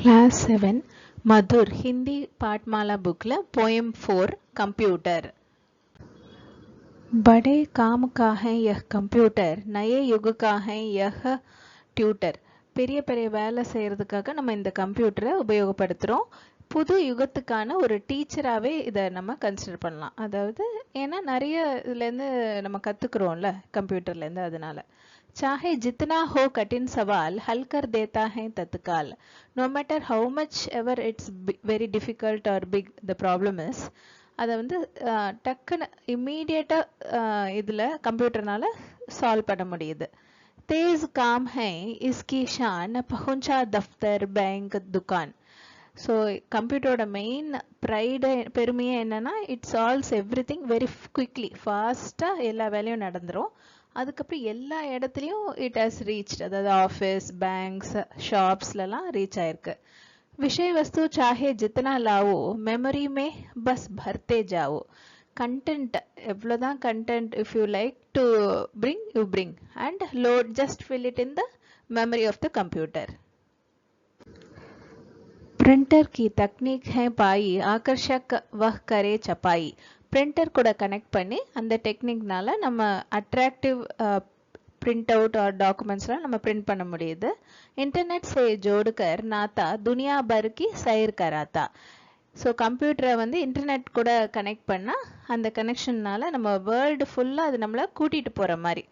Class 7 Madhur Hindi पाठमाला book ला poem 4 computer बड़े काम का है यह कंप्यूटर नए युग का है यह ट्यूटर பெரிய பெரிய வேலை செய்யறதுக்காக நம்ம இந்த கம்ப்யூட்டரை உபயோகப்படுத்துறோம் புது யுகத்துக்கான ஒரு டீச்சராகவே இதை நம்ம கன்சிடர் பண்ணலாம் அதாவது ஏன்னா நிறைய இதுலேருந்து நம்ம கற்றுக்குறோம்ல கம்ப்யூட்டர்லேருந்து அதனால चाहे जितना हो कठिन सवाल हल कर देता है तत्काल no matter how much ever it's very difficult or big the problem is அதை வந்து டக்குன்னு இம்மீடியட்டாக இதில் கம்ப்யூட்டர்னால சால்வ் பண்ண முடியுது तेज काम है इसकी शान पहुंचा दफ्तर बैंक दुकान ஸோ கம்ப்யூட்டரோட மெயின் ப்ரைடு பெருமையே என்னன்னா it solves every thing very quickly ஃபாஸ்ட்டாக எல்லா வேலையும் நடந்துடும் அதுக்கப்புறம் எல்லா இடத்துலையும் இட் ஹாஸ் ரீச் அதாவது ஆஃபீஸ் பேங்க்ஸ் ஷாப்ஸ்லலாம் ரீச் ஆயிருக்கு விஷய वस्तु चाहे जितना लाओ मेमोरी में बस भरते जाओ कंटेंट எவ்வளோதான் content if you like to bring you bring and load just fill it in the memory of the computer printer की तकनीक है पाई आकर्षक वह करे छपाई प्रिंटर கூட கனெக்ட் பண்ணி அந்த டெக்னிக்னால நம்ம அட்ராக்டிவ் प्रिंट आउट और डॉक्यूमेंट्सலாம் நம்ம प्रिंट பண்ண முடியுது इंटरनेट से जोड़कर नाता दुनिया भर की सैर कराता ஸோ கம்ப்யூட்டரை வந்து இன்டர்நெட் கூட கனெக்ட் பண்ணால் அந்த கனெக்ஷன்னால நம்ம வேர்ல்டு ஃபுல்லாக அது நம்மளை கூட்டிகிட்டு போகிற மாதிரி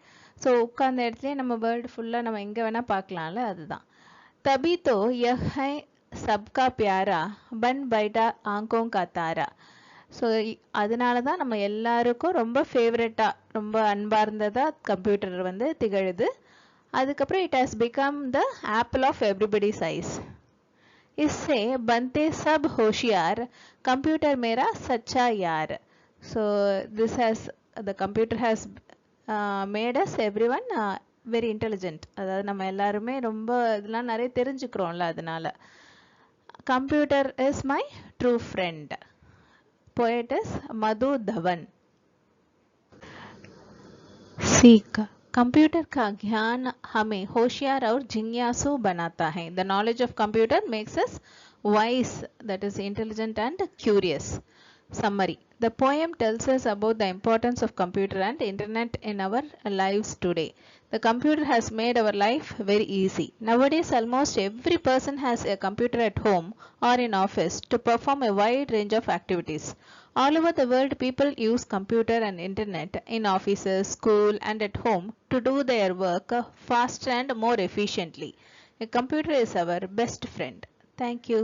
ஸோ உட்காந்த இடத்துலையே நம்ம வேர்ல்டு ஃபுல்லாக நம்ம எங்கே வேணால் பார்க்கலாம்ல அதுதான் तभी तो यह है सबका प्यारा बन बैठा आंखों का तारा ஸோ அதனால தான் நம்ம எல்லாருக்கும் ரொம்ப ஃபேவரட்டாக ரொம்ப அன்பார்ந்ததாக கம்ப்யூட்டர் வந்து திகழுது அதுக்கப்புறம் it has become the apple of everybody's eyes इससे बनते सब होशियार कंप्यूटर मेरा सच्चा यार so this has the computer has made us everyone very intelligent அதாவது நம்ம எல்லாருமே ரொம்ப இதெல்லாம் நிறைய தெரிஞ்சுக்கிறோம்ல அதனால computer is my true friend poet is Madhu Dhawan सीख कंप्यूटर का ज्ञान हमें होशियार और जिज्ञासु बनाता है the knowledge of computer makes us wise that is intelligent and curious summary the poem tells us about the importance of computer and internet in our lives today the computer has made our life very easy nowadays almost every person has a computer at home or in office to perform a wide range of activities all over the world people use computer and internet in offices school and at home to do their work faster and more efficiently a computer is our best friend thank you